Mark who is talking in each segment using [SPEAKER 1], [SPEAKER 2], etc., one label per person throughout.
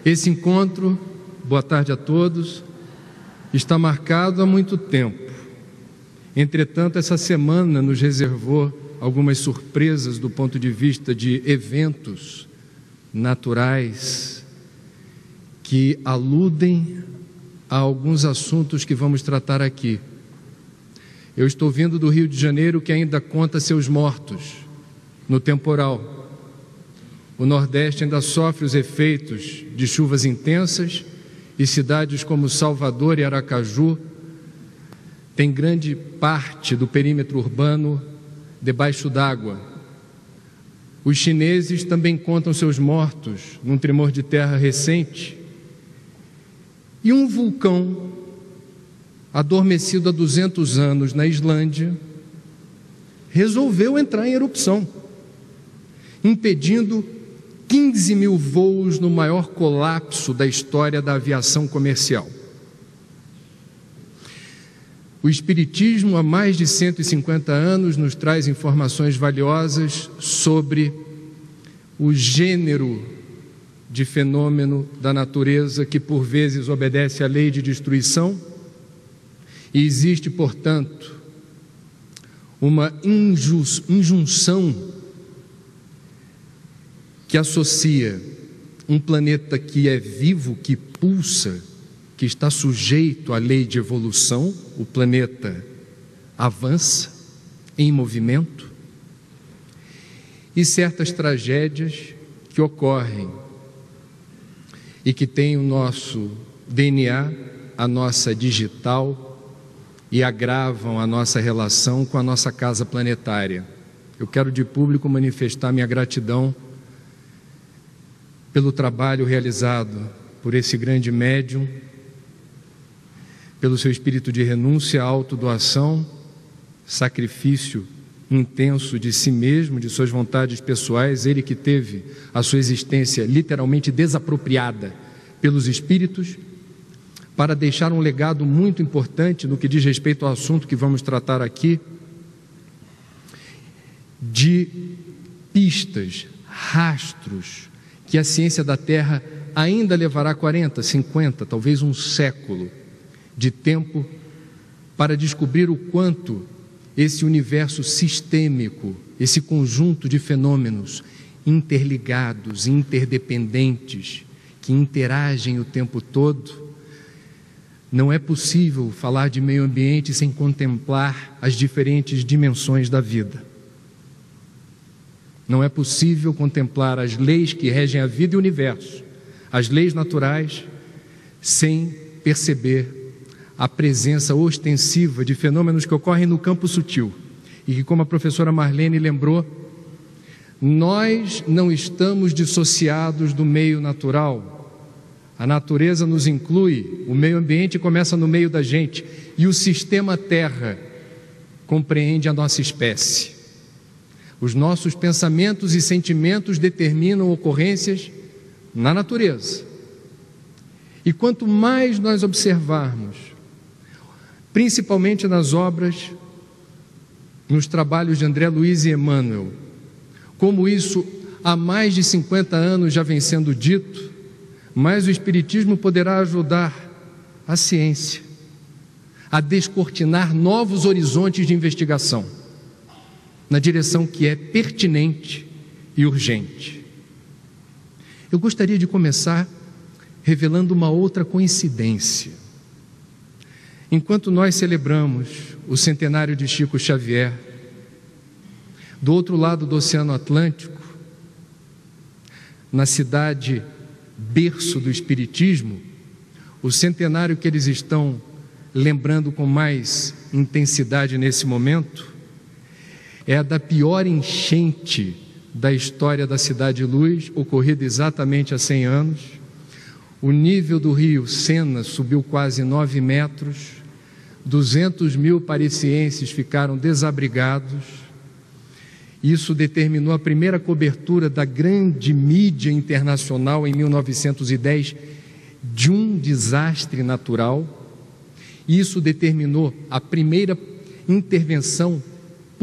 [SPEAKER 1] Esse encontro, boa tarde a todos, está marcado há muito tempo. Entretanto, essa semana nos reservou algumas surpresas do ponto de vista de eventos naturais que aludem a alguns assuntos que vamos tratar aqui. Eu estou vindo do Rio de Janeiro, que ainda conta seus mortos no temporal. O Nordeste ainda sofre os efeitos de chuvas intensas e cidades como Salvador e Aracaju têm grande parte do perímetro urbano debaixo d'água. Os chineses também contam seus mortos num tremor de terra recente. E um vulcão adormecido há 200 anos na Islândia resolveu entrar em erupção, impedindo 15 mil voos no maior colapso da história da aviação comercial. O Espiritismo, há mais de 150 anos, nos traz informações valiosas sobre o gênero de fenômeno da natureza que, por vezes, obedece à lei de destruição e existe, portanto, uma injunção que associa um planeta que é vivo, que pulsa, que está sujeito à lei de evolução, o planeta avança em movimento, e certas tragédias que ocorrem e que têm o nosso DNA, a nossa digital, e agravam a nossa relação com a nossa casa planetária. Eu quero de público manifestar minha gratidão pelo trabalho realizado por esse grande médium, pelo seu espírito de renúncia, autodoação, sacrifício intenso de si mesmo, de suas vontades pessoais, ele que teve a sua existência literalmente desapropriada pelos espíritos, para deixar um legado muito importante no que diz respeito ao assunto que vamos tratar aqui, de pistas, rastros, que a ciência da Terra ainda levará 40, 50, talvez um século de tempo para descobrir o quanto esse universo sistêmico, esse conjunto de fenômenos interligados, interdependentes, que interagem o tempo todo. Não é possível falar de meio ambiente sem contemplar as diferentes dimensões da vida. Não é possível contemplar as leis que regem a vida e o universo, as leis naturais, sem perceber a presença ostensiva de fenômenos que ocorrem no campo sutil e que, como a professora Marlene lembrou, nós não estamos dissociados do meio natural. A natureza nos inclui, o meio ambiente começa no meio da gente e o sistema Terra compreende a nossa espécie. Os nossos pensamentos e sentimentos determinam ocorrências na natureza. E quanto mais nós observarmos, principalmente nas obras, nos trabalhos de André Luiz e Emmanuel, como isso há mais de 50 anos já vem sendo dito, mais o Espiritismo poderá ajudar a ciência a descortinar novos horizontes de investigação, na direção que é pertinente e urgente. Eu gostaria de começar revelando uma outra coincidência. Enquanto nós celebramos o centenário de Chico Xavier, do outro lado do Oceano Atlântico, na cidade berço do Espiritismo, o centenário que eles estão lembrando com mais intensidade nesse momento, é a da pior enchente da história da Cidade Luz, ocorrida exatamente há 100 anos. O nível do rio Sena subiu quase 9 metros, 200 mil parisienses ficaram desabrigados. Isso determinou a primeira cobertura da grande mídia internacional em 1910 de um desastre natural. Isso determinou a primeira intervenção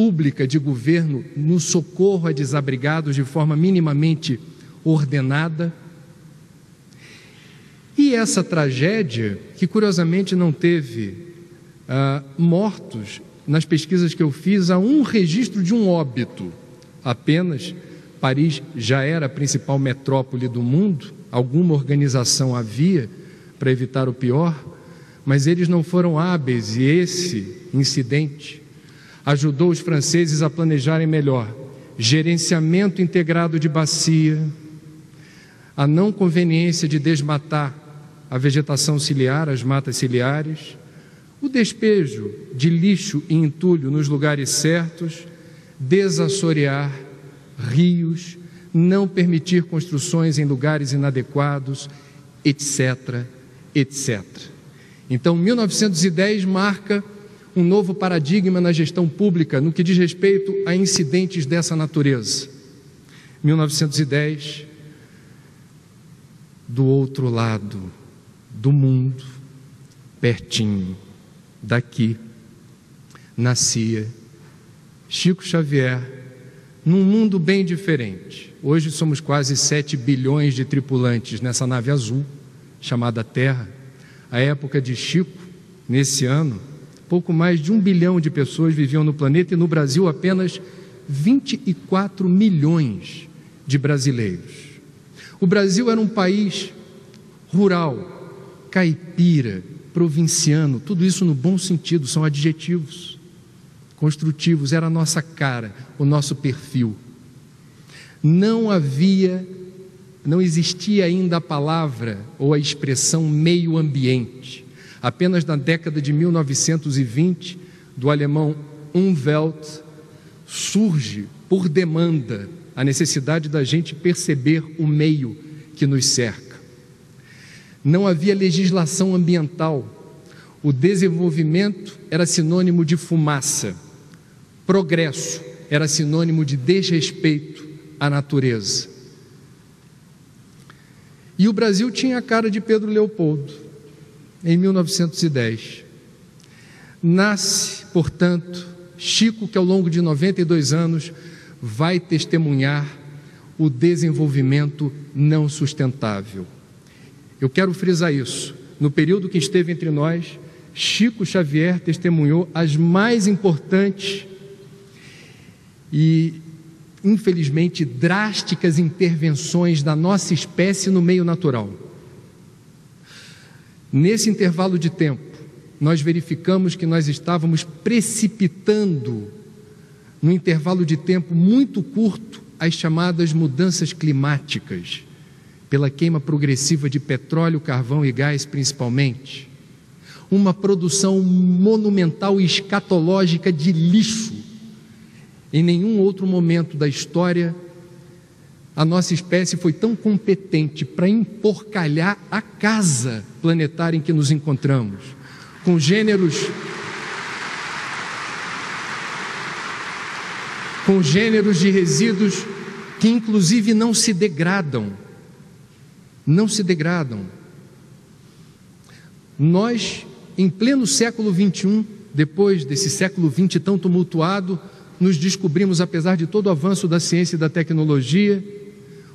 [SPEAKER 1] pública de governo no socorro a desabrigados de forma minimamente ordenada. E essa tragédia, que curiosamente não teve mortos, nas pesquisas que eu fiz, há um registro de um óbito apenas. Paris já era a principal metrópole do mundo, alguma organização havia para evitar o pior, mas eles não foram hábeis, e esse incidente ajudou os franceses a planejarem melhor gerenciamento integrado de bacia, a não conveniência de desmatar a vegetação ciliar, as matas ciliares, o despejo de lixo e entulho nos lugares certos, desassorear rios, não permitir construções em lugares inadequados, etc, etc. Então, 1910 marca um novo paradigma na gestão pública no que diz respeito a incidentes dessa natureza. 1910, do outro lado do mundo, pertinho daqui, nascia Chico Xavier, num mundo bem diferente. Hoje somos quase 7 bilhões de tripulantes nessa nave azul, chamada Terra. À época de Chico, nesse ano, pouco mais de 1 bilhão de pessoas viviam no planeta, e no Brasil apenas 24 milhões de brasileiros. O Brasil era um país rural, caipira, provinciano, tudo isso no bom sentido, são adjetivos construtivos, era a nossa cara, o nosso perfil. Não existia ainda a palavra ou a expressão meio ambiente. Apenas na década de 1920, do alemão Umwelt, surge por demanda a necessidade da gente perceber o meio que nos cerca. Não havia legislação ambiental. O desenvolvimento era sinônimo de fumaça. Progresso era sinônimo de desrespeito à natureza. E o Brasil tinha a cara de Pedro Leopoldo, em 1910. Nasce, portanto, Chico, que ao longo de 92 anos vai testemunhar o desenvolvimento não sustentável. Eu quero frisar isso. No período que esteve entre nós, Chico Xavier testemunhou as mais importantes e, infelizmente, drásticas intervenções da nossa espécie no meio natural. Nesse intervalo de tempo, nós verificamos que nós estávamos precipitando, num intervalo de tempo muito curto, as chamadas mudanças climáticas, pela queima progressiva de petróleo, carvão e gás principalmente, uma produção monumental e escatológica de lixo. Em nenhum outro momento da história a nossa espécie foi tão competente para emporcalhar a casa planetária em que nos encontramos, com gêneros de resíduos que inclusive não se degradam. Nós, em pleno século XXI, depois desse século XX tão tumultuado, nos descobrimos, apesar de todo o avanço da ciência e da tecnologia,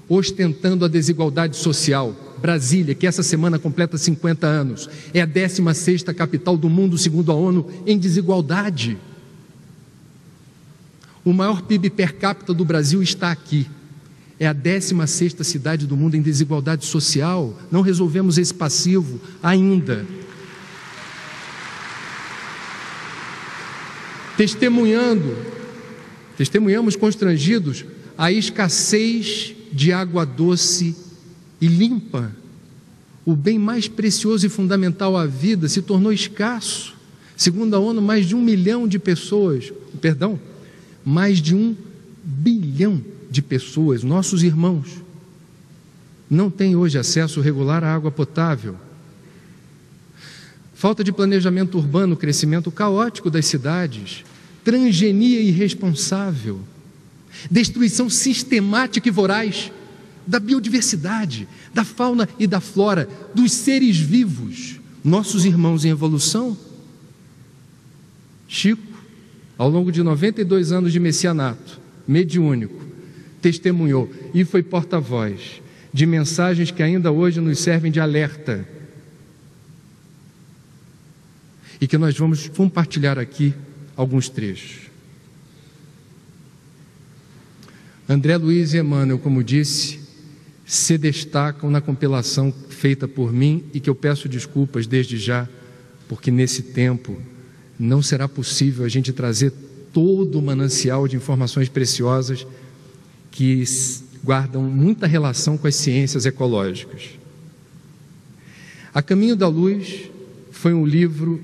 [SPEAKER 1] ostentando a desigualdade social. Brasília, que essa semana completa 50 anos, é a 16ª capital do mundo, segundo a ONU, em desigualdade. O maior PIB per capita do Brasil está aqui. É a 16ª cidade do mundo em desigualdade social. Não resolvemos esse passivo ainda. Testemunhamos constrangidos a escassez de água doce e limpa. O bem mais precioso e fundamental à vida se tornou escasso. Segundo a ONU, mais de 1 milhão de pessoas, mais de 1 bilhão de pessoas, nossos irmãos, não têm hoje acesso regular à água potável. Falta de planejamento urbano, crescimento caótico das cidades, transgenia irresponsável, destruição sistemática e voraz da biodiversidade, da fauna e da flora, dos seres vivos, nossos irmãos em evolução. Chico, ao longo de 92 anos de messianato mediúnico, testemunhou e foi porta-voz de mensagens que ainda hoje nos servem de alerta e que nós vamos compartilhar aqui alguns trechos. André Luiz e Emmanuel, como disse, se destacam na compilação feita por mim e que eu peço desculpas desde já, porque nesse tempo não será possível a gente trazer todo o manancial de informações preciosas que guardam muita relação com as ciências ecológicas. A Caminho da Luz foi um livro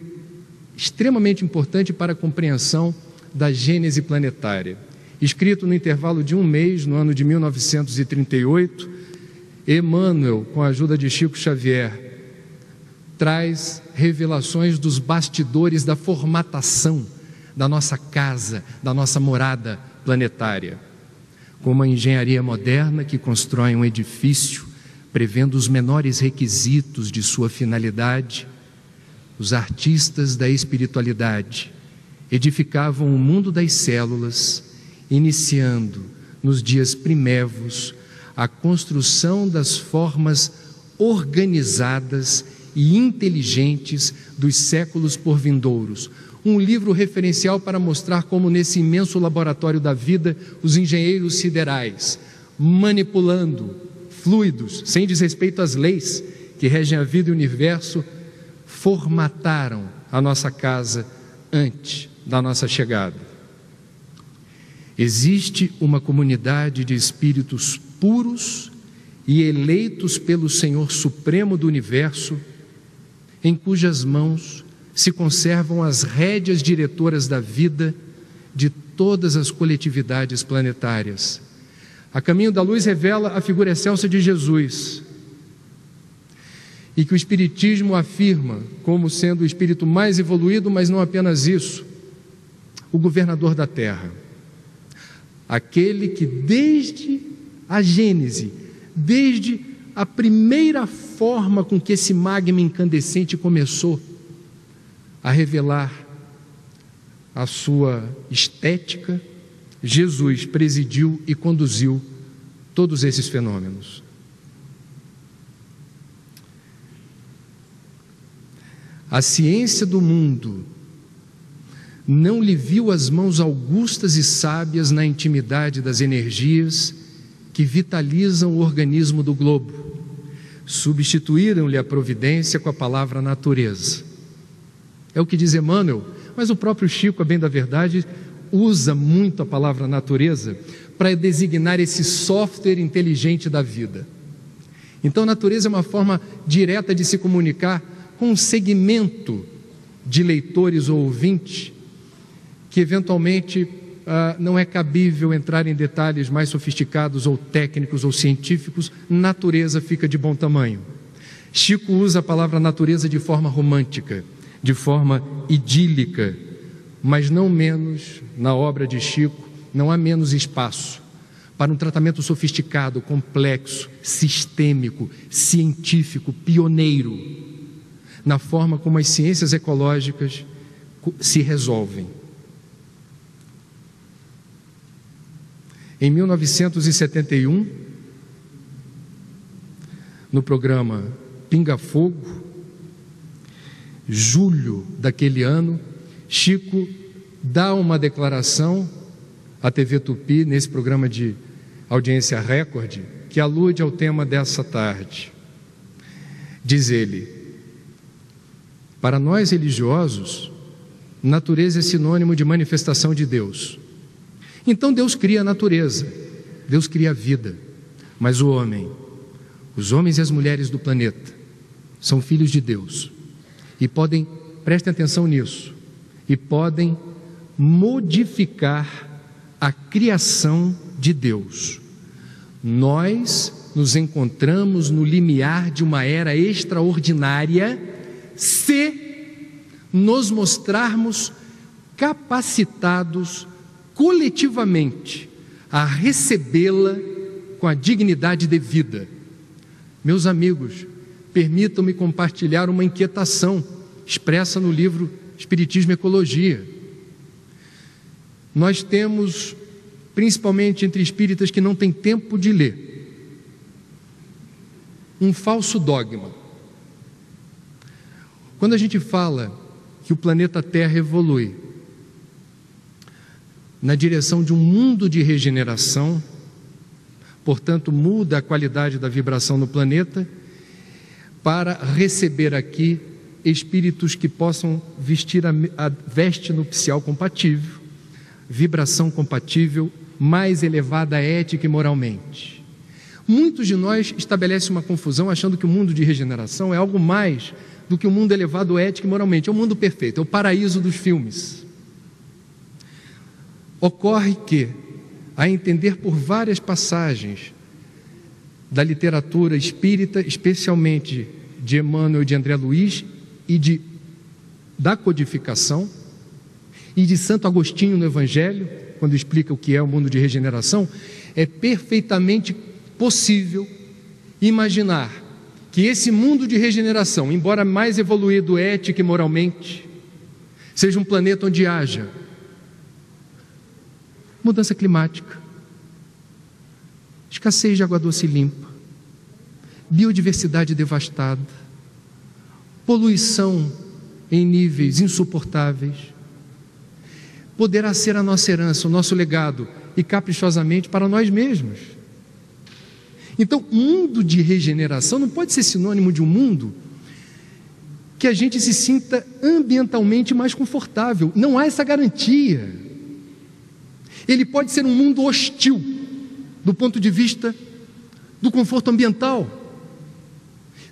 [SPEAKER 1] extremamente importante para a compreensão da gênese planetária. Escrito no intervalo de um mês, no ano de 1938, Emmanuel, com a ajuda de Chico Xavier, traz revelações dos bastidores da formatação da nossa casa, da nossa morada planetária. Como a engenharia moderna que constrói um edifício, prevendo os menores requisitos de sua finalidade, os artistas da espiritualidade edificavam o mundo das células, iniciando nos dias primevos a construção das formas organizadas e inteligentes dos séculos por vindouros. Um livro referencial para mostrar como nesse imenso laboratório da vida os engenheiros siderais, manipulando fluidos, sem desrespeito às leis que regem a vida e o universo, formataram a nossa casa antes da nossa chegada. Existe uma comunidade de espíritos puros e eleitos pelo Senhor Supremo do Universo, em cujas mãos se conservam as rédeas diretoras da vida de todas as coletividades planetárias. A Caminho da Luz revela a figura excelsa de Jesus, e que o Espiritismo afirma como sendo o espírito mais evoluído, mas não apenas isso, o governador da Terra, aquele que desde a Gênese, desde a primeira forma com que esse magma incandescente começou a revelar a sua estética, Jesus presidiu e conduziu todos esses fenômenos. A ciência do mundo não lhe viu as mãos augustas e sábias na intimidade das energias que vitalizam o organismo do globo. Substituíram-lhe a providência com a palavra natureza. É o que diz Emmanuel, mas o próprio Chico, a bem da verdade, usa muito a palavra natureza para designar esse software inteligente da vida. Então, natureza é uma forma direta de se comunicar com um segmento de leitores ou ouvintes que eventualmente não é cabível entrar em detalhes mais sofisticados ou técnicos ou científicos. Natureza fica de bom tamanho. Chico usa a palavra natureza de forma romântica, de forma idílica, mas não menos, na obra de Chico, não há menos espaço para um tratamento sofisticado, complexo, sistêmico, científico, pioneiro, na forma como as ciências ecológicas se resolvem. Em 1971, no programa Pinga Fogo, julho daquele ano, Chico dá uma declaração à TV Tupi, nesse programa de audiência recorde, que alude ao tema dessa tarde. Diz ele: para nós religiosos, natureza é sinônimo de manifestação de Deus. Então Deus cria a natureza, Deus cria a vida, mas o homem, os homens e as mulheres do planeta, são filhos de Deus e podem, prestem atenção nisso, e podem modificar a criação de Deus. Nós nos encontramos no limiar de uma era extraordinária se nos mostrarmos capacitados coletivamente a recebê-la com a dignidade devida. Meus amigos, permitam-me compartilhar uma inquietação expressa no livro Espiritismo e Ecologia. Nós temos, principalmente entre espíritas que não têm tempo de ler, um falso dogma. Quando a gente fala que que o planeta Terra evolui na direção de um mundo de regeneração, portanto, muda a qualidade da vibração no planeta para receber aqui espíritos que possam vestir a veste nupcial compatível, vibração compatível, mais elevada ética e moralmente. Muitos de nós estabelecem uma confusão achando que o mundo de regeneração é algo mais do que o mundo elevado ética e moralmente. É o mundo perfeito, é o paraíso dos filmes. Ocorre que, a entender por várias passagens da literatura espírita, especialmente de Emmanuel e de André Luiz, e da codificação, e de Santo Agostinho no Evangelho, quando explica o que é o mundo de regeneração, é perfeitamente possível imaginar que esse mundo de regeneração, embora mais evoluído ética e moralmente, seja um planeta onde haja mudança climática, escassez de água doce e limpa, biodiversidade devastada, poluição em níveis insuportáveis. Poderá ser a nossa herança, o nosso legado, e caprichosamente para nós mesmos. Então, mundo de regeneração não pode ser sinônimo de um mundo que a gente se sinta ambientalmente mais confortável. Não há essa garantia. Ele pode ser um mundo hostil do ponto de vista do conforto ambiental.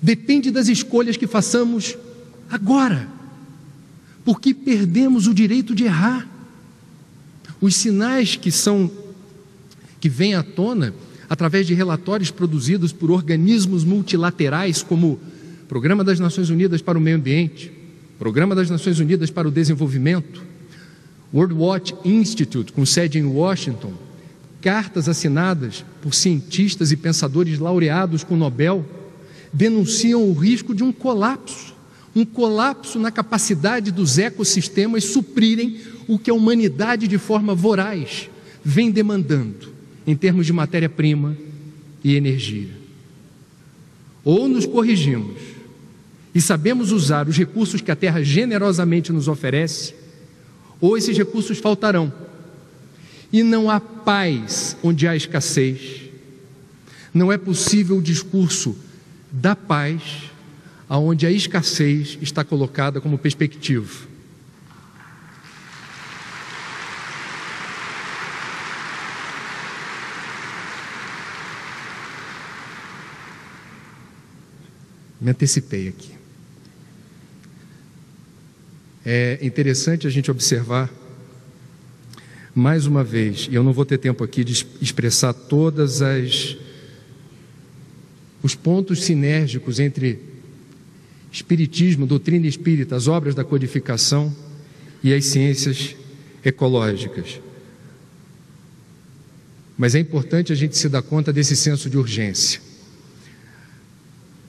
[SPEAKER 1] Depende das escolhas que façamos agora, porque perdemos o direito de errar. Os sinais que vêm à tona através de relatórios produzidos por organismos multilaterais como Programa das Nações Unidas para o Meio Ambiente, Programa das Nações Unidas para o Desenvolvimento, World Watch Institute, com sede em Washington, cartas assinadas por cientistas e pensadores laureados com o Nobel, denunciam o risco de um colapso na capacidade dos ecossistemas suprirem o que a humanidade, de forma voraz, vem demandando em termos de matéria-prima e energia. Ou nos corrigimos e sabemos usar os recursos que a Terra generosamente nos oferece, ou esses recursos faltarão. E não há paz onde há escassez. Não é possível o discurso da paz aonde a escassez está colocada como perspectiva. Me antecipei aqui. É interessante a gente observar, mais uma vez, e eu não vou ter tempo aqui de expressar todas os pontos sinérgicos entre espiritismo, doutrina espírita, as obras da codificação e as ciências ecológicas. Mas é importante a gente se dar conta desse senso de urgência.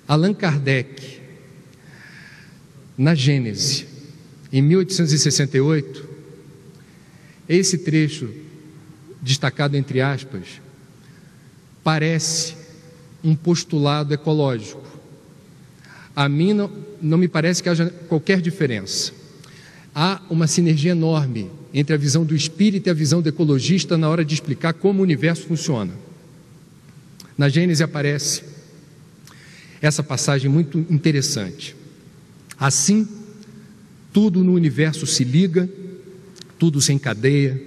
[SPEAKER 1] Allan Kardec, na Gênese, em 1868, esse trecho, destacado entre aspas, parece um postulado ecológico. A mim não me parece que haja qualquer diferença. Há uma sinergia enorme entre a visão do espírita e a visão do ecologista na hora de explicar como o universo funciona. Na Gênese aparece essa passagem muito interessante. Assim, tudo no universo se liga, tudo se encadeia,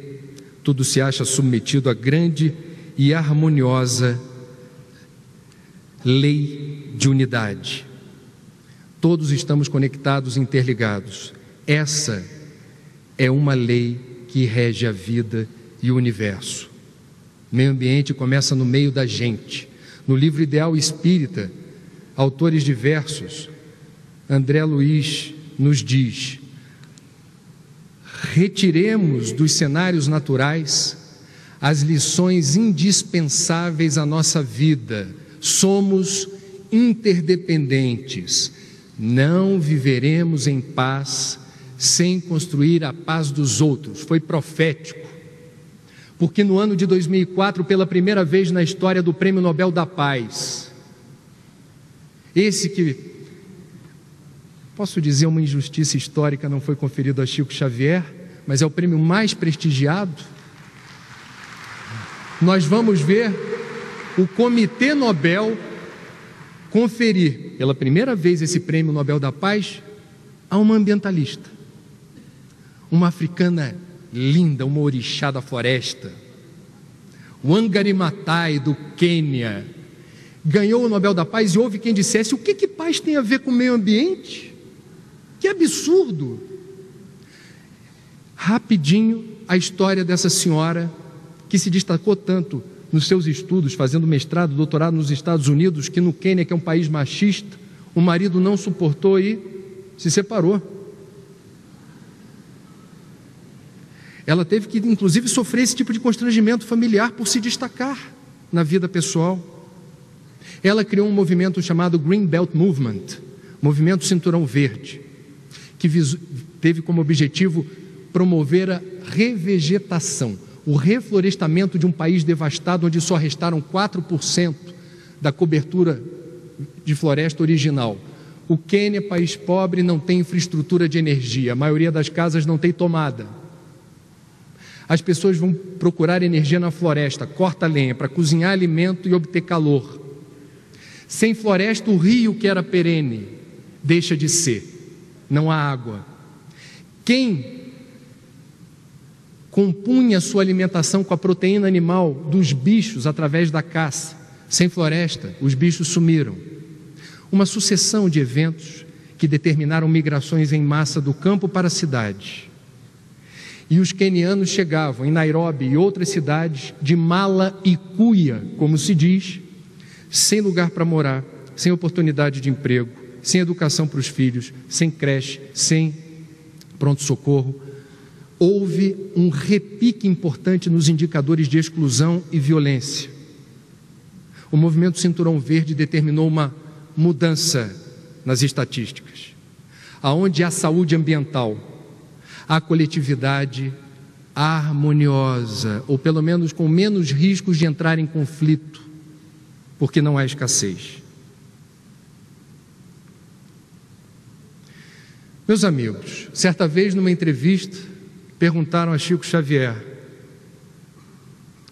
[SPEAKER 1] tudo se acha submetido à grande e harmoniosa lei de unidade. Todos estamos conectados e interligados. Essa é uma lei que rege a vida e o universo. O meio ambiente começa no meio da gente. No livro Ideal Espírita, autores diversos, André Luiz nos diz: retiremos dos cenários naturais as lições indispensáveis à nossa vida. Somos interdependentes. Não viveremos em paz sem construir a paz dos outros. Foi profético, porque no ano de 2004, pela primeira vez na história do Prêmio Nobel da Paz, esse que posso dizer, uma injustiça histórica não foi conferido a Chico Xavier, mas é o prêmio mais prestigiado. Nós vamos ver o Comitê Nobel conferir pela primeira vez esse prêmio Nobel da Paz a uma ambientalista, uma africana linda, uma orixá da floresta, Wangari Maathai, do Quênia, ganhou o Nobel da Paz, e houve quem dissesse: o que paz tem a ver com o meio ambiente? Que absurdo! Rapidinho, a história dessa senhora, que se destacou tanto nos seus estudos, fazendo mestrado, doutorado nos Estados Unidos, que no Quênia, que é um país machista, o marido não suportou e se separou. Ela teve que, inclusive, sofrer esse tipo de constrangimento familiar por se destacar na vida pessoal. Ela criou um movimento chamado Green Belt Movement, Movimento Cinturão Verde, que teve como objetivo promover a revegetação, o reflorestamento de um país devastado, onde só restaram 4% da cobertura de floresta original. O Quênia, país pobre, não tem infraestrutura de energia, a maioria das casas não tem tomada. As pessoas vão procurar energia na floresta, corta lenha para cozinhar alimento e obter calor. Sem floresta, o rio, que era perene, deixa de ser, não há água. Quem compunha sua alimentação com a proteína animal dos bichos através da caça, sem floresta, os bichos sumiram. Uma sucessão de eventos que determinaram migrações em massa do campo para a cidade. E os quenianos chegavam em Nairobi e outras cidades de mala e cuia, como se diz, sem lugar para morar, sem oportunidade de emprego, sem educação para os filhos, sem creche, sem pronto-socorro. Houve um repique importante nos indicadores de exclusão e violência. O movimento Cinturão Verde determinou uma mudança nas estatísticas, aonde há saúde ambiental, há coletividade harmoniosa, ou pelo menos com menos riscos de entrar em conflito, porque não há escassez. Meus amigos, certa vez numa entrevista, perguntaram a Chico Xavier: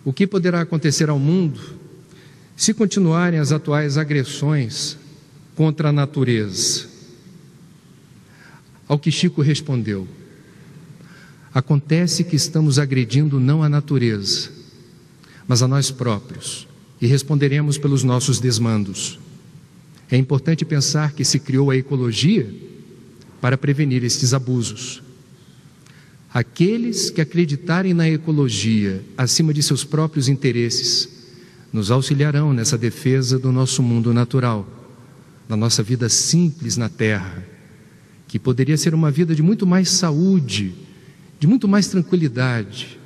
[SPEAKER 1] o que poderá acontecer ao mundo se continuarem as atuais agressões contra a natureza? Ao que Chico respondeu: acontece que estamos agredindo não a natureza, mas a nós próprios, e responderemos pelos nossos desmandos. É importante pensar que se criou a ecologia para prevenir estes abusos. Aqueles que acreditarem na ecologia acima de seus próprios interesses nos auxiliarão nessa defesa do nosso mundo natural, da nossa vida simples na Terra, que poderia ser uma vida de muito mais saúde, de muito mais tranquilidade,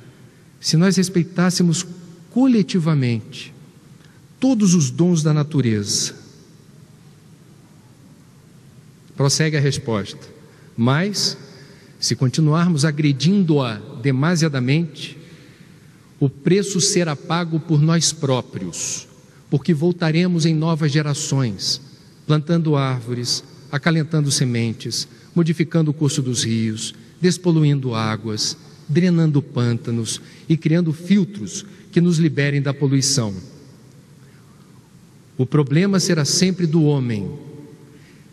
[SPEAKER 1] se nós respeitássemos coletivamente todos os dons da natureza. Prossegue a resposta: mas, se continuarmos agredindo-a demasiadamente, o preço será pago por nós próprios, porque voltaremos em novas gerações, plantando árvores, acalentando sementes, modificando o curso dos rios, despoluindo águas, drenando pântanos e criando filtros que nos liberem da poluição. O problema será sempre do homem.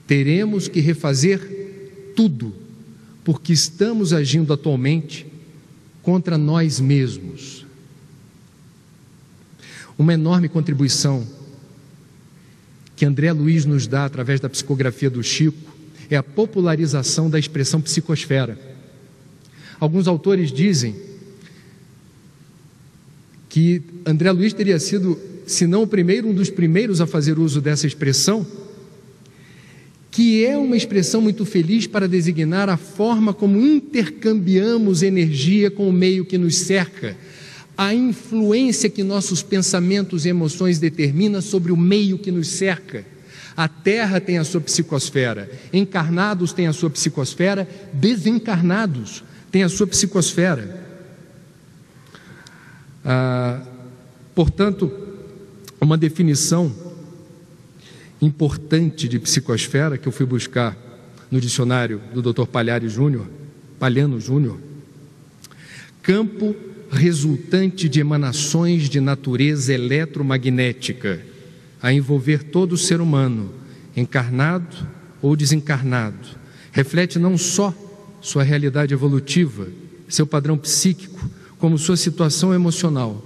[SPEAKER 1] Teremos que refazer tudo, porque estamos agindo atualmente contra nós mesmos. Uma enorme contribuição que André Luiz nos dá através da psicografia do Chico é a popularização da expressão psicosfera. Alguns autores dizem que André Luiz teria sido, se não o primeiro, um dos primeiros a fazer uso dessa expressão, que é uma expressão muito feliz para designar a forma como intercambiamos energia com o meio que nos cerca, a influência que nossos pensamentos e emoções determinam sobre o meio que nos cerca. A Terra tem a sua psicosfera, encarnados têm a sua psicosfera, desencarnados têm a sua psicosfera. Portanto, uma definição importante de psicosfera que eu fui buscar no dicionário do Dr. Palhano Júnior, campo resultante de emanações de natureza eletromagnética a envolver todo o ser humano, encarnado ou desencarnado, reflete não só sua realidade evolutiva, seu padrão psíquico, como sua situação emocional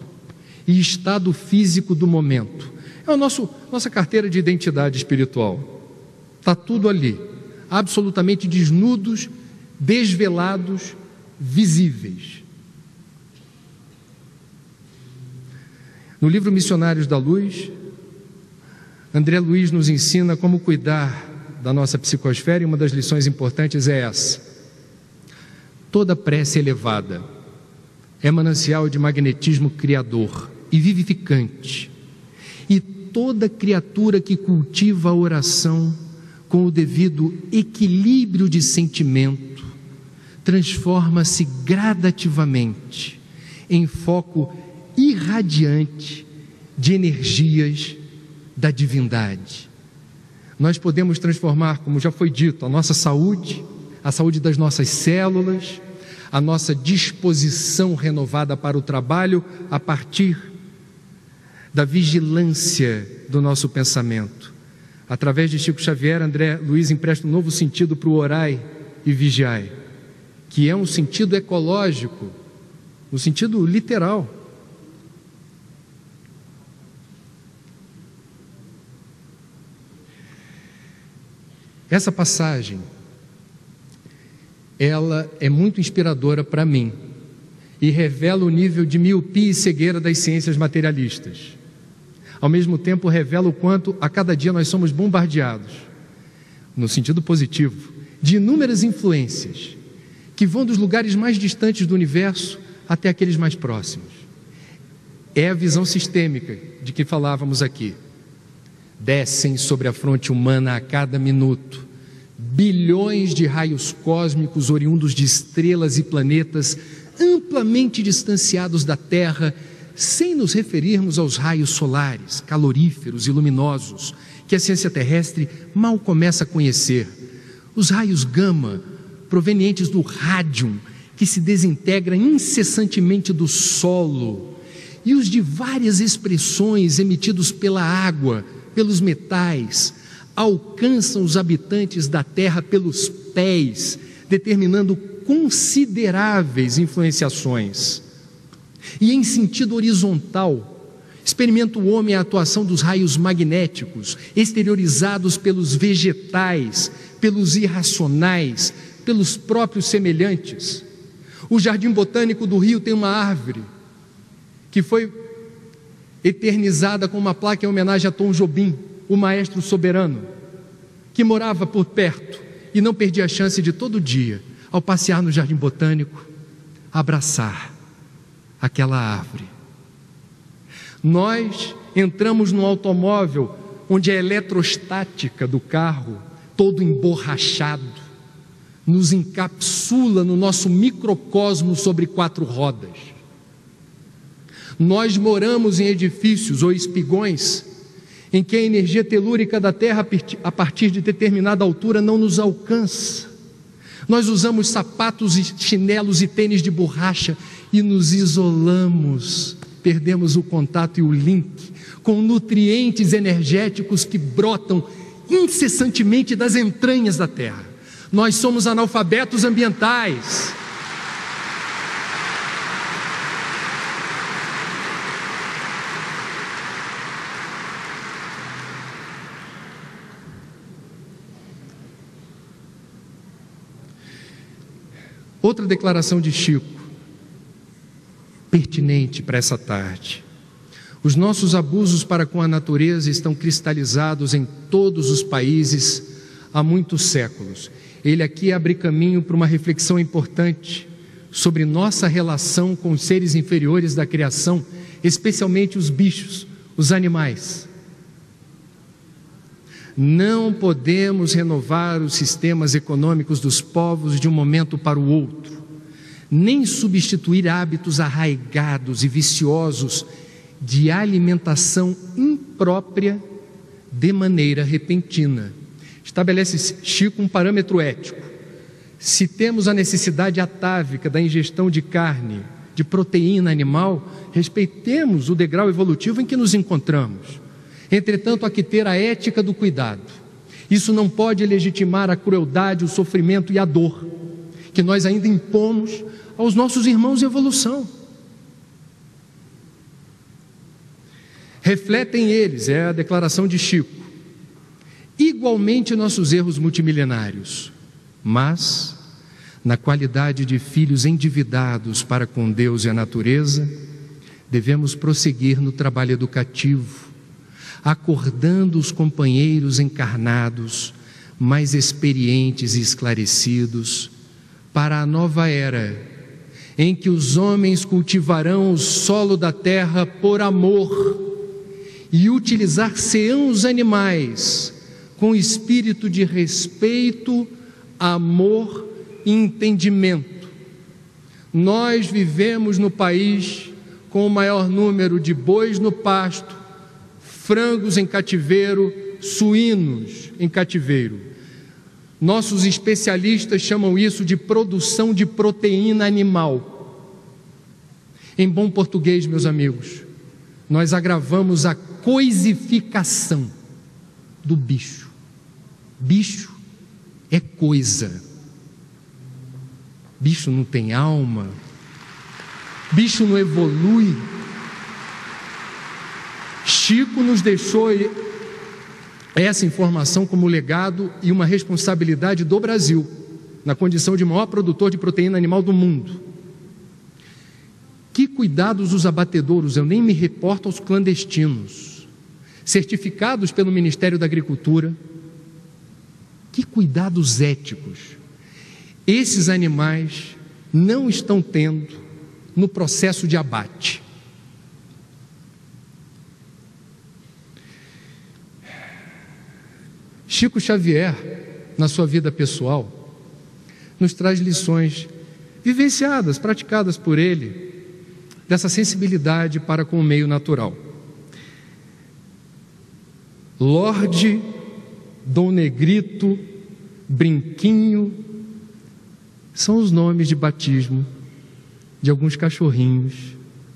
[SPEAKER 1] e estado físico do momento. É a nossa carteira de identidade espiritual. Está tudo ali, absolutamente desnudos, desvelados, visíveis. No livro Missionários da Luz, André Luiz nos ensina como cuidar da nossa psicosfera, e uma das lições importantes é essa: toda prece elevada é manancial de magnetismo criador e vivificante, e toda criatura que cultiva a oração com o devido equilíbrio de sentimento transforma-se gradativamente em foco irradiante de energias da divindade. Nós podemos transformar, como já foi dito, a nossa saúde, a saúde das nossas células, a nossa disposição renovada para o trabalho a partir da vigilância do nosso pensamento. Através de Chico Xavier, André Luiz empresta um novo sentido para o orai e vigiai, que é um sentido ecológico, no sentido literal. Essa passagem, ela é muito inspiradora para mim e revela o nível de miopia e cegueira das ciências materialistas. Ao mesmo tempo, revela o quanto a cada dia nós somos bombardeados, no sentido positivo, de inúmeras influências que vão dos lugares mais distantes do universo até aqueles mais próximos. É a visão sistêmica de que falávamos aqui. Descem sobre a fronte humana a cada minuto bilhões de raios cósmicos oriundos de estrelas e planetas amplamente distanciados da Terra, sem nos referirmos aos raios solares, caloríferos e luminosos, que a ciência terrestre mal começa a conhecer. Os raios gama, provenientes do rádium, que se desintegra incessantemente do solo, e os de várias expressões emitidos pela água, pelos metais, alcançam os habitantes da Terra pelos pés, determinando consideráveis influenciações. E em sentido horizontal, experimenta o homem a atuação dos raios magnéticos, exteriorizados pelos vegetais, pelos irracionais, pelos próprios semelhantes. O Jardim Botânico do Rio tem uma árvore que foi eternizada com uma placa em homenagem a Tom Jobim, o maestro soberano, que morava por perto e não perdia a chance de todo dia, ao passear no Jardim Botânico, abraçar aquela árvore. Nós entramos num automóvel onde a eletrostática do carro, todo emborrachado, nos encapsula no nosso microcosmo sobre 4 rodas. Nós moramos em edifícios ou espigões em que a energia telúrica da Terra, a partir de determinada altura, não nos alcança. Nós usamos sapatos, chinelos e tênis de borracha e nos isolamos, perdemos o contato e o link com nutrientes energéticos que brotam incessantemente das entranhas da Terra. Nós somos analfabetos ambientais. Outra declaração de Chico, pertinente para essa tarde. Os nossos abusos para com a natureza estão cristalizados em todos os países há muitos séculos. Ele aqui abre caminho para uma reflexão importante sobre nossa relação com os seres inferiores da criação, especialmente os bichos, os animais. Não podemos renovar os sistemas econômicos dos povos de um momento para o outro, nem substituir hábitos arraigados e viciosos de alimentação imprópria de maneira repentina. estabelece Chico um parâmetro ético. Se temos a necessidade atávica da ingestão de carne, de proteína animal, respeitemos o degrau evolutivo em que nos encontramos. Entretanto, há que ter a ética do cuidado. Isso não pode legitimar a crueldade, o sofrimento e a dor que nós ainda impomos aos nossos irmãos em evolução. Refletem eles, é a declaração de Chico, igualmente nossos erros multimilenários, mas, na qualidade de filhos endividados para com Deus e a natureza, devemos prosseguir no trabalho educativo, acordando os companheiros encarnados, mais experientes e esclarecidos, para a nova era, em que os homens cultivarão o solo da terra por amor e utilizar-se-ão os animais com espírito de respeito, amor e entendimento. Nós vivemos no país com o maior número de bois no pasto, frangos em cativeiro, suínos em cativeiro. Nossos especialistas chamam isso de produção de proteína animal. Em bom português, meus amigos, nós agravamos a coisificação do bicho. Bicho é coisa. Bicho não tem alma. Bicho não evolui. Chico nos deixou essa informação como legado e uma responsabilidade do Brasil, na condição de maior produtor de proteína animal do mundo. Que cuidados os abatedouros, eu nem me reporto aos clandestinos, certificados pelo Ministério da Agricultura. Que cuidados éticos esses animais não estão tendo no processo de abate. Chico Xavier, na sua vida pessoal, nos traz lições vivenciadas, praticadas por ele, dessa sensibilidade para com o meio natural. Lorde, Dom Negrito, Brinquinho, são os nomes de batismo de alguns cachorrinhos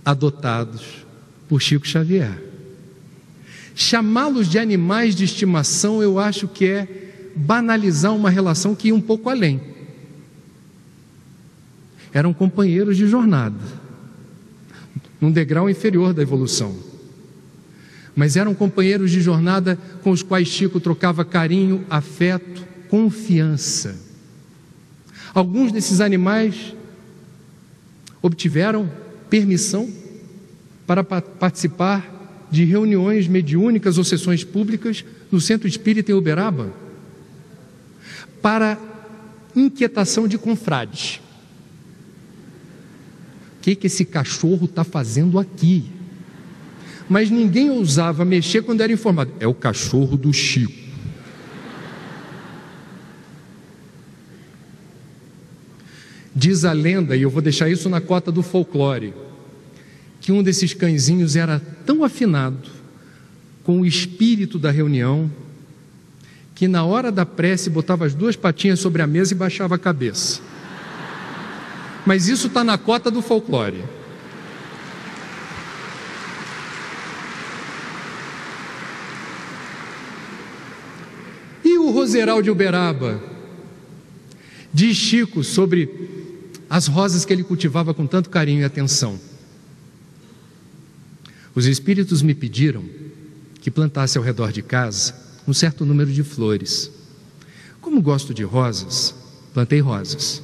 [SPEAKER 1] adotados por Chico Xavier. Chamá-los de animais de estimação, eu acho que é banalizar uma relação que ia um pouco além. Eram companheiros de jornada, num degrau inferior da evolução, mas eram companheiros de jornada com os quais Chico trocava carinho, afeto, confiança. Alguns desses animais obtiveram permissão para participar de reuniões mediúnicas ou sessões públicas no Centro Espírita em Uberaba, para inquietação de confrades. O que esse cachorro está fazendo aqui? Mas ninguém ousava mexer quando era informado. É o cachorro do Chico. Diz a lenda, e eu vou deixar isso na cota do folclore, que um desses cãezinhos era tão afinado com o espírito da reunião, que na hora da prece botava as duas patinhas sobre a mesa e baixava a cabeça. Mas isso está na cota do folclore. E o roseral de Uberaba? Diz Chico sobre as rosas que ele cultivava com tanto carinho e atenção. Os espíritos me pediram que plantasse ao redor de casa um certo número de flores. Como gosto de rosas, plantei rosas.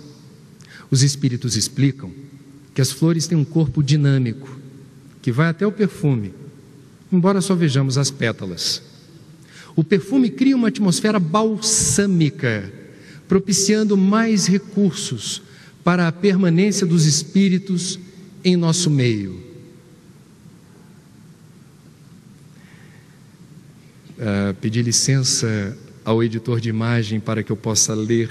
[SPEAKER 1] Os espíritos explicam que as flores têm um corpo dinâmico, que vai até o perfume, embora só vejamos as pétalas. O perfume cria uma atmosfera balsâmica, propiciando mais recursos para a permanência dos espíritos em nosso meio. Pedi licença ao editor de imagem para que eu possa ler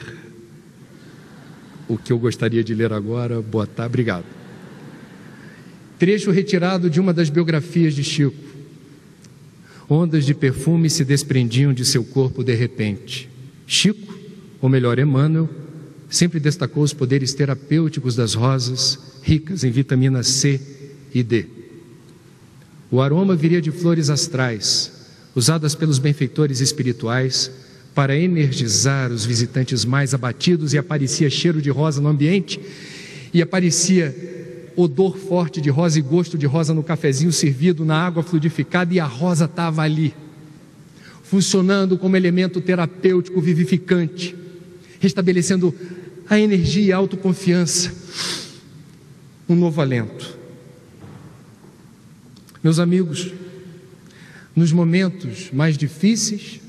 [SPEAKER 1] o que eu gostaria de ler agora. Boa tarde, obrigado. Trecho retirado de uma das biografias de Chico. Ondas de perfume se desprendiam de seu corpo de repente. Chico, ou melhor, Emmanuel, sempre destacou os poderes terapêuticos das rosas, ricas em vitamina C e D. O aroma viria de flores astrais, usadas pelos benfeitores espirituais para energizar os visitantes mais abatidos, e aparecia cheiro de rosa no ambiente, e aparecia odor forte de rosa e gosto de rosa no cafezinho servido na água fluidificada, e a rosa estava ali, funcionando como elemento terapêutico vivificante, restabelecendo a energia e a autoconfiança, um novo alento. Meus amigos, nos momentos mais difíceis,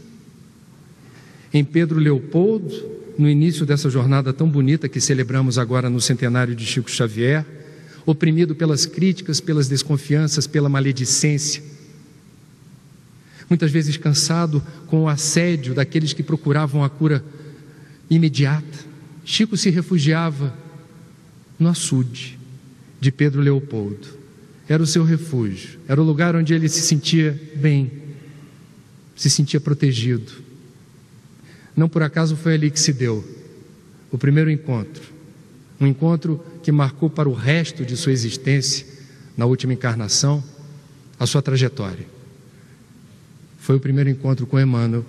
[SPEAKER 1] em Pedro Leopoldo, no início dessa jornada tão bonita que celebramos agora no centenário de Chico Xavier, oprimido pelas críticas, pelas desconfianças, pela maledicência, muitas vezes cansado com o assédio daqueles que procuravam a cura imediata, Chico se refugiava no açude de Pedro Leopoldo. Era o seu refúgio, era o lugar onde ele se sentia bem, se sentia protegido. Não por acaso foi ali que se deu o primeiro encontro, um encontro que marcou para o resto de sua existência, na última encarnação, a sua trajetória. Foi o primeiro encontro com Emmanuel,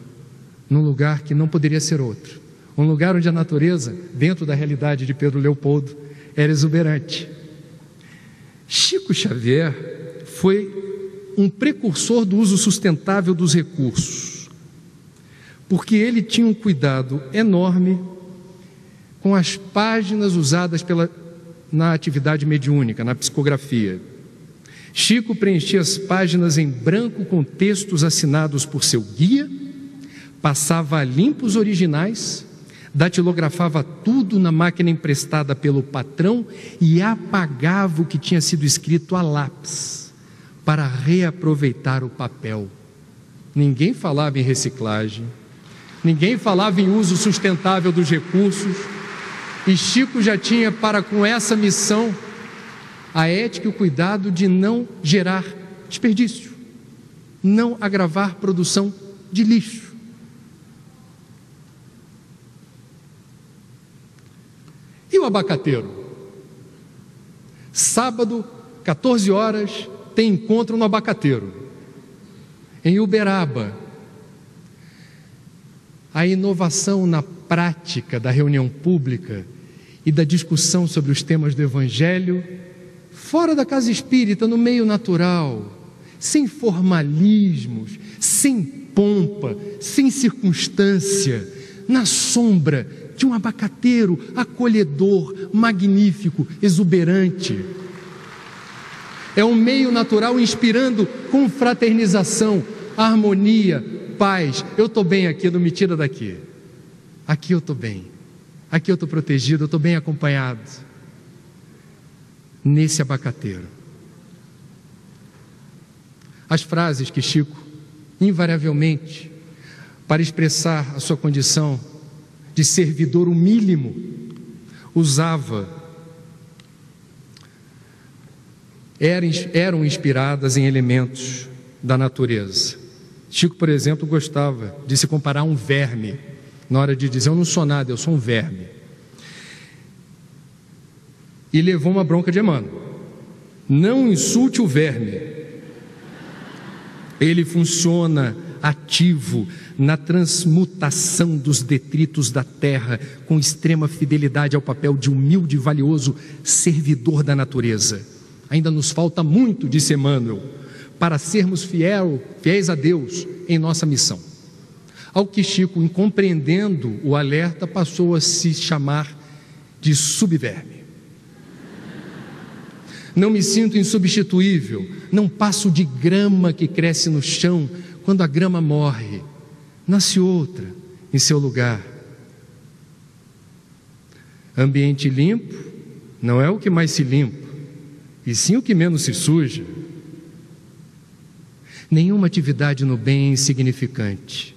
[SPEAKER 1] num lugar que não poderia ser outro, um lugar onde a natureza, dentro da realidade de Pedro Leopoldo, era exuberante. Chico Xavier foi um precursor do uso sustentável dos recursos, porque ele tinha um cuidado enorme com as páginas usadas na atividade mediúnica, na psicografia. Chico preenchia as páginas em branco com textos assinados por seu guia, passava a limpo os originais, datilografava tudo na máquina emprestada pelo patrão e apagava o que tinha sido escrito a lápis para reaproveitar o papel. Ninguém falava em reciclagem, ninguém falava em uso sustentável dos recursos, e Chico já tinha para com essa missão a ética e o cuidado de não gerar desperdício, não agravar produção de lixo. E o abacateiro? Sábado, 14 horas, tem encontro no abacateiro, em Uberaba. A inovação na prática da reunião pública e da discussão sobre os temas do Evangelho, fora da casa espírita, no meio natural, sem formalismos, sem pompa, sem circunstância, na sombra de um abacateiro acolhedor, magnífico, exuberante. É um meio natural inspirando confraternização, harmonia, paz. Eu estou bem aqui, não me tira daqui. Aqui eu estou bem, aqui eu estou protegido, eu estou bem acompanhado. Nesse abacateiro. As frases que Chico, invariavelmente, para expressar a sua condição de servidor humílimo, usava, eram inspiradas em elementos da natureza. Chico, por exemplo, gostava de se comparar a um verme, na hora de dizer: eu não sou nada, eu sou um verme. E levou uma bronca de Emmanuel: não insulte o verme. Ele funciona ativo na transmutação dos detritos da terra, com extrema fidelidade ao papel de humilde e valioso servidor da natureza. Ainda nos falta muito, disse Emmanuel, para sermos fiéis a Deus em nossa missão. Ao que Chico, incompreendendo o alerta, passou a se chamar de subverme. Não me sinto insubstituível, não passo de grama que cresce no chão. Quando a grama morre, nasce outra em seu lugar. Ambiente limpo não é o que mais se limpa, e sim o que menos se suja. Nenhuma atividade no bem é insignificante.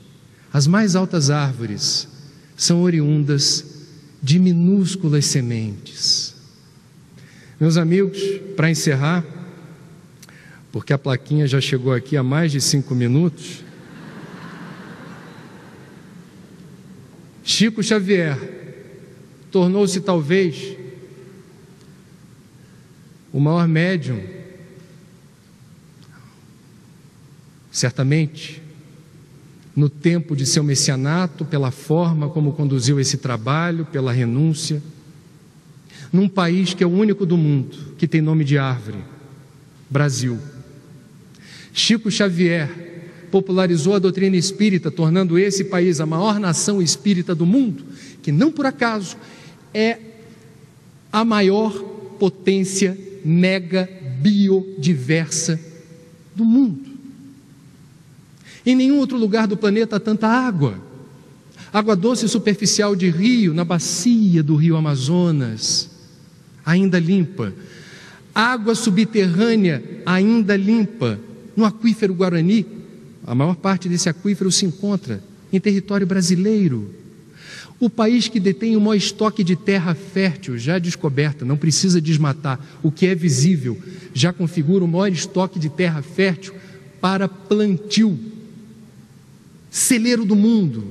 [SPEAKER 1] As mais altas árvores são oriundas de minúsculas sementes. Meus amigos, para encerrar, porque a plaquinha já chegou aqui há mais de 5 minutos, Chico Xavier tornou-se talvez o maior médium, certamente, no tempo de seu messianato, pela forma como conduziu esse trabalho, pela renúncia, num país que é o único do mundo que tem nome de árvore, Brasil. Chico Xavier popularizou a doutrina espírita, tornando esse país a maior nação espírita do mundo, que não por acaso é a maior potência mega biodiversa do mundo. Em nenhum outro lugar do planeta há tanta água. Água doce superficial de rio, na bacia do rio Amazonas, ainda limpa. Água subterrânea, ainda limpa. No aquífero Guarani, a maior parte desse aquífero se encontra em território brasileiro. O país que detém o maior estoque de terra fértil já descoberta, não precisa desmatar, o que é visível, já configura o maior estoque de terra fértil para plantio. Celeiro do mundo.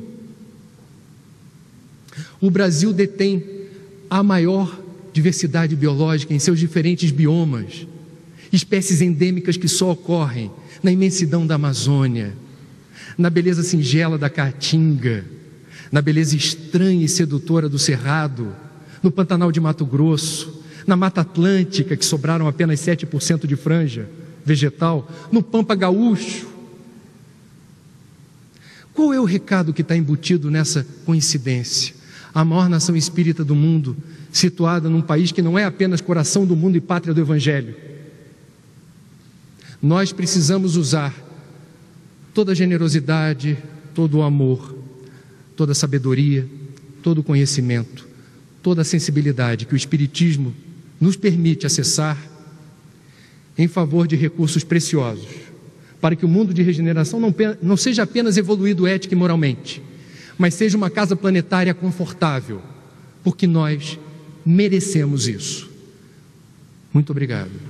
[SPEAKER 1] O Brasil detém a maior diversidade biológica em seus diferentes biomas, espécies endêmicas que só ocorrem na imensidão da Amazônia, na beleza singela da Caatinga, na beleza estranha e sedutora do Cerrado, no Pantanal de Mato Grosso, na Mata Atlântica, que sobraram apenas 7% de franja vegetal, no Pampa Gaúcho. Qual é o recado que está embutido nessa coincidência? A maior nação espírita do mundo, situada num país que não é apenas coração do mundo e pátria do Evangelho. Nós precisamos usar toda a generosidade, todo o amor, toda a sabedoria, todo o conhecimento, toda a sensibilidade que o Espiritismo nos permite acessar em favor de recursos preciosos, para que o mundo de regeneração não seja apenas evoluído ética e moralmente, mas seja uma casa planetária confortável, porque nós merecemos isso. Muito obrigado.